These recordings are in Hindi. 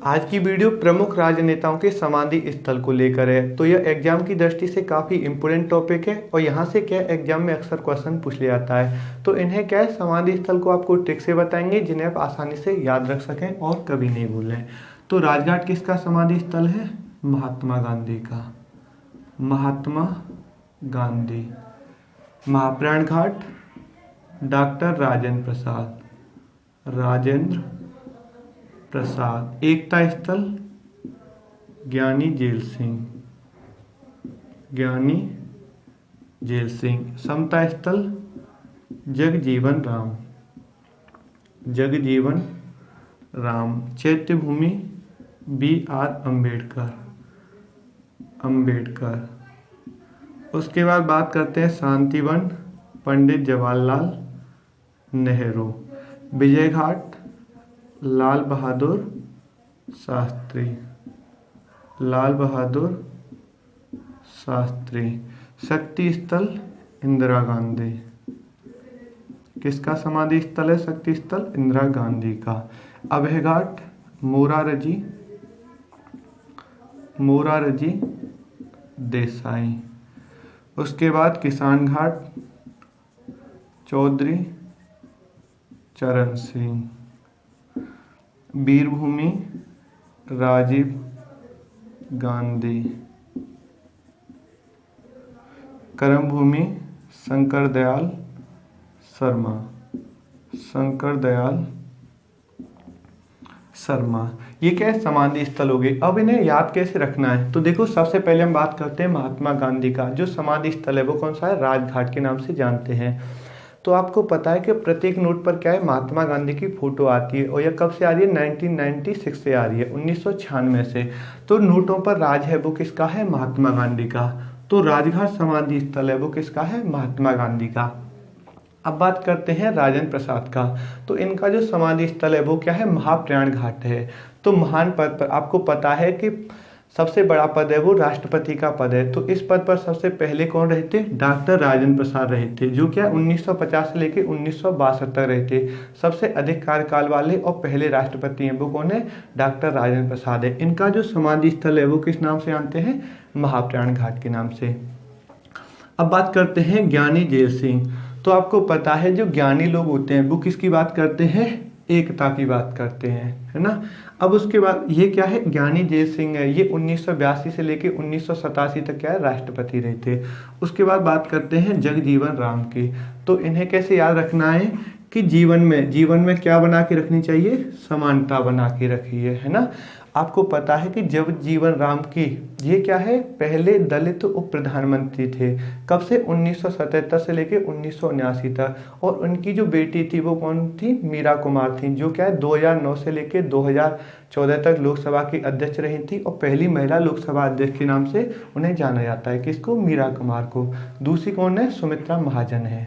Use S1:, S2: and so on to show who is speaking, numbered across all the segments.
S1: आज की वीडियो प्रमुख राजनेताओं के समाधि स्थल को लेकर है। तो यह एग्जाम की दृष्टि से काफ़ी इंपॉर्टेंट टॉपिक है और यहाँ से क्या एग्जाम में अक्सर क्वेश्चन पूछ लिया जाता है। तो इन्हें क्या है, समाधि स्थल को आपको ट्रिक से बताएंगे जिन्हें आप आसानी से याद रख सकें और कभी नहीं भूलें। तो राजघाट किसका समाधि स्थल है? महात्मा गांधी का। महात्मा गांधी। महाप्राण घाट डॉक्टर राजेंद्र प्रसाद। राजेंद्र प्रसाद। एकता स्थल ज्ञानी जेल सिंह। ज्ञानी जेल सिंह। समता स्थल जगजीवन राम। जगजीवन राम। चैत्य भूमि BR अम्बेडकर। अम्बेडकर। उसके बाद बात करते हैं शांतिवन पंडित जवाहरलाल नेहरू। विजय घाट लाल बहादुर शास्त्री। लाल बहादुर शास्त्री। शक्ति स्थल इंदिरा गांधी। किसका समाधि स्थल है शक्ति स्थल? इंदिरा गांधी का। अभय घाट मोरारजी। मोरारजी देसाई। उसके बाद किसान घाट चौधरी चरण सिंह। वीरभूमि राजीव गांधी। कर्मभूमि शंकर दयाल शर्मा। शंकर दयाल शर्मा। ये क्या है? समाधि स्थल हो गए। अब इन्हें याद कैसे रखना है? तो देखो, सबसे पहले हम बात करते हैं महात्मा गांधी का। जो समाधि स्थल है वो कौन सा है? राजघाट के नाम से जानते हैं। तो आपको पता है कि प्रत्येक नोट पर क्या है, महात्मा गांधी की फोटो आती है और यह कब से आ रही है? 1996 से आ रही है, 1996 से। तो नोटों पर राज है वो किसका है? महात्मा गांधी का। तो राजघाट समाधि स्थल है वो किसका है? महात्मा गांधी का। अब बात करते हैं राजेंद्र प्रसाद का। तो इनका जो समाधि स्थल है वो क्या है? महाप्राण घाट है। तो महान पद पर आपको पता है कि सबसे बड़ा पद है वो राष्ट्रपति का पद है। तो इस पद पर सबसे पहले कौन रहे थे? डॉक्टर राजेंद्र प्रसाद रहे थे, जो क्या 1950 से लेकर 1962 तक रहे थे। सबसे अधिक कार्यकाल वाले और पहले राष्ट्रपति हैं वो कौन है? डॉक्टर राजेंद्र प्रसाद है। इनका जो समाधि स्थल है वो किस नाम से जानते हैं? महाप्राण घाट के नाम से। अब बात करते हैं ज्ञानी जेल सिंह। तो आपको पता है जो ज्ञानी लोग होते हैं वो किसकी बात करते हैं? एकता की बात करते हैं, है ना। अब उसके बाद ये क्या है? ज्ञानी जेल सिंह है। ये 1982 से लेके 1987 तक क्या है? राष्ट्रपति रहे थे। उसके बाद बात करते हैं जगजीवन राम की। तो इन्हें कैसे याद रखना है कि जीवन में क्या बना के रखनी चाहिए? समानता बना के रखिए, है ना। आपको पता है कि जगजीवन राम की ये क्या है? पहले दलित उप प्रधानमंत्री थे। कब से? 1977 से लेकर 1979 तक। और उनकी जो बेटी थी वो कौन थी? मीरा कुमार थी, जो क्या है 2009 से लेकर 2014 तक लोकसभा की अध्यक्ष रही थी और पहली महिला लोकसभा अध्यक्ष के नाम से उन्हें जाना जाता है। किसको? मीरा कुमार को। दूसरी कौन है? सुमित्रा महाजन है।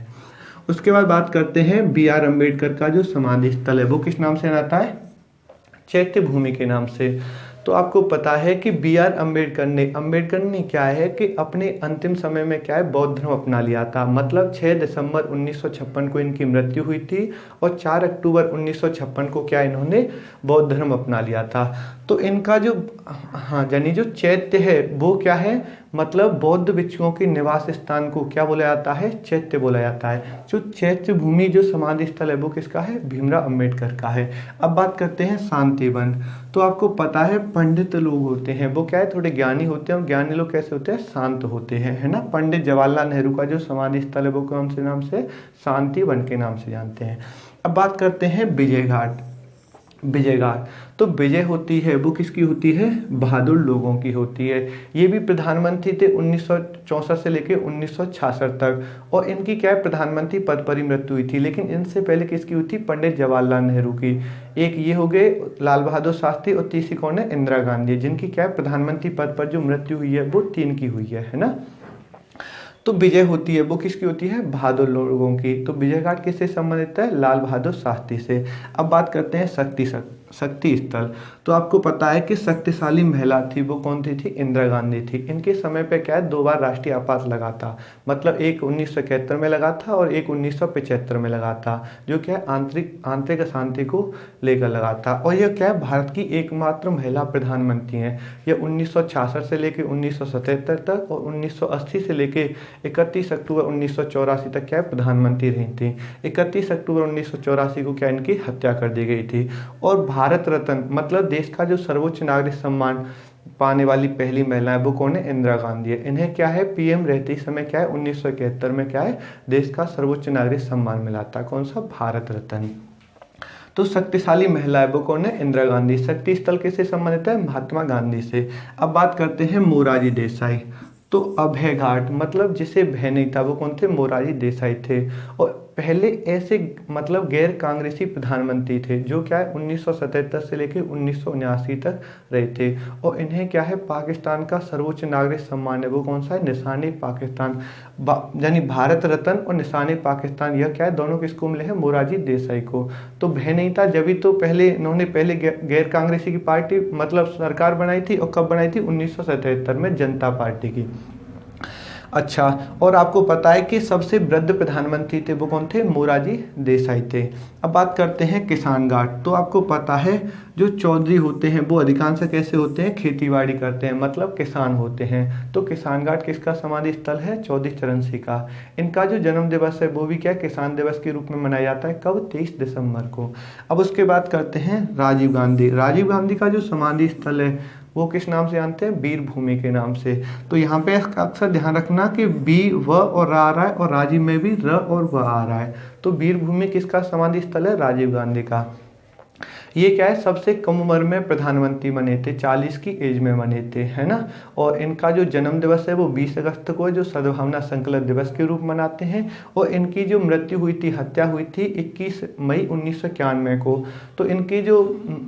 S1: उसके बाद बात करते हैं BR अम्बेडकर का जो समाधि स्थल है वो किस नाम से आता है? चैत्य भूमि के नाम से। तो आपको पता है कि BR अम्बेडकर ने क्या है कि अपने अंतिम समय में क्या है, बौद्ध धर्म अपना लिया था। मतलब 6 दिसंबर 1956 को इनकी मृत्यु हुई थी और 4 अक्टूबर 1956 को क्या इन्होंने बौद्ध धर्म अपना लिया था। तो इनका जो यानी जो चैत्य है वो क्या है? मतलब बौद्ध भिक्षुओं के निवास स्थान को क्या बोला जाता है? चैत्य बोला जाता है। जो चैत्य भूमि जो समाधि स्थल है वो किसका है? भीमराव अम्बेडकर का है। अब बात करते हैं शांतिवन। तो आपको पता है पंडित लोग होते हैं वो क्या है? थोड़े ज्ञानी होते हैं और ज्ञानी लोग कैसे होते हैं? शांत होते हैं, है ना। पंडित जवाहरलाल नेहरू का जो समाधि स्थल है वो कौन से नाम से? शांतिवन के नाम से जानते हैं। अब बात करते हैं विजय घाट। विजय घाट तो विजय होती है वो किसकी होती है? बहादुर लोगों की होती है। ये भी प्रधानमंत्री थे 1964 से लेकर 1966 तक और इनकी क्या है? प्रधानमंत्री पद पर ही मृत्यु हुई थी। लेकिन इनसे पहले किसकी हुई थी? पंडित जवाहरलाल नेहरू की। एक ये हो गए लाल बहादुर शास्त्री और तीसरी कौन है? इंदिरा गांधी, जिनकी क्या है? प्रधानमंत्री पद पर जो मृत्यु हुई है वो 3 की हुई है ना। तो विजय होती है वो किसकी होती है? बहादुर लोगों की। तो विजय घाट किससे संबंधित है? लाल बहादुर शास्त्री से। अब बात करते हैं शक्ति स्थल। तो आपको पता है कि शक्तिशाली महिला थी वो कौन थी इंदिरा गांधी थी। इनके समय पे क्या है 2 बार राष्ट्रीय आपात लगा था, मतलब एक 1971 में लगा था और एक 1975 में लगा था, जो क्या है आंतरिक अशांति को लेकर लगा था। और यह क्या है भारत की एकमात्र महिला प्रधानमंत्री हैं। यह 1966 से लेकर 1977 तक और 1980 से लेकर 31 अक्टूबर 1984 तक क्या है प्रधानमंत्री रही थी। 31 अक्टूबर 1984 को क्या इनकी हत्या कर दी गई थी। और भारत रत्न मतलब देश का जो सर्वोच्च नागरिक सम्मान पाने वाली पहली महिला है वो कौन है, इंदिरा गांधी है। इन्हें क्या है पीएम रहते समय क्या है 1971 में क्या है देश का सर्वोच्च नागरिक सम्मान मिला था, कौन सा, भारत रत्न। तो शक्तिशाली महिला है वो कौन है, इंदिरा गांधी। शक्ति स्थल किससे संबंधित है, महात्मा गांधी से। अब बात करते हैं मोरारजी देसाई। तो अभय घाट मतलब जिसे भय नहीं था वो कौन थे, मोरारजी देसाई थे। और पहले ऐसे मतलब गैर कांग्रेसी प्रधानमंत्री थे जो क्या है 1977 से लेकर 1979 तक रहे थे। और इन्हें क्या है पाकिस्तान का सर्वोच्च नागरिक सम्मान है वो कौन सा है, निशान पाकिस्तान, यानी भारत रत्न और निशान पाकिस्तान। यह क्या है दोनों किसको मिले हैं, मोरारजी देसाई को। तो भय नहीं था जब भी तो पहले इन्होंने गैर कांग्रेसी की पार्टी मतलब सरकार बनाई थी। और कब बनाई थी, 1977 में जनता पार्टी की। अच्छा, और आपको पता है कि सबसे वृद्ध प्रधानमंत्री थे वो कौन थे, मोरारजी देसाई थे। अब बात करते हैं किसान घाट। तो आपको पता है जो चौधरी होते हैं वो अधिकांश कैसे होते हैं, खेतीबाड़ी करते हैं मतलब किसान होते हैं। तो किसान घाट किसका समाधि स्थल है, चौधरी चरण सिंह का। इनका जो जन्म दिवस है वो भी क्या किसान दिवस के रूप में मनाया जाता है, कब, 23 दिसंबर को। अब उसके बाद करते हैं राजीव गांधी। राजीव गांधी का जो समाधि स्थल है वो किस नाम से जानते हैं, वीर भूमि के नाम से। तो यहाँ पे अक्सर ध्यान रखना कि बी व और रा आ रहा है और राजीव में भी र और व आ रहा है। तो वीर भूमि किसका समाधि स्थल है, राजीव गांधी का। ये क्या है सबसे कम उम्र में प्रधानमंत्री बने थे, 40 की एज में बने थे, है ना। और इनका जो जन्म दिवस है वो 20 अगस्त को है जो सद्भावना संकल्प दिवस के रूप मनाते हैं। और इनकी जो मृत्यु हुई थी, हत्या हुई थी 21 मई 1991 को। तो इनकी जो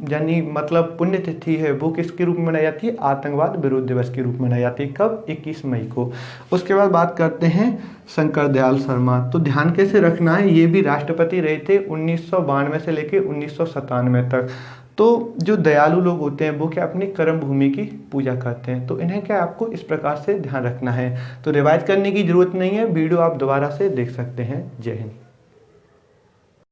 S1: यानी मतलब पुण्यतिथि है वो किसके रूप में मनाई जाती है, आतंकवाद विरोध दिवस के रूप में मनाई जाती है, कब, 21 मई को। उसके बाद बात करते हैं शंकर दयाल शर्मा। तो ध्यान कैसे रखना है, ये भी राष्ट्रपति रहे थे 1992 से लेकर 1997 तक। तो जो दयालु लोग होते हैं वो क्या अपनी कर्म भूमि की पूजा करते हैं। तो इन्हें क्या आपको इस प्रकार से ध्यान रखना है। तो रिवाइज करने की जरूरत नहीं है, वीडियो आप दोबारा से देख सकते हैं। जय हिंद।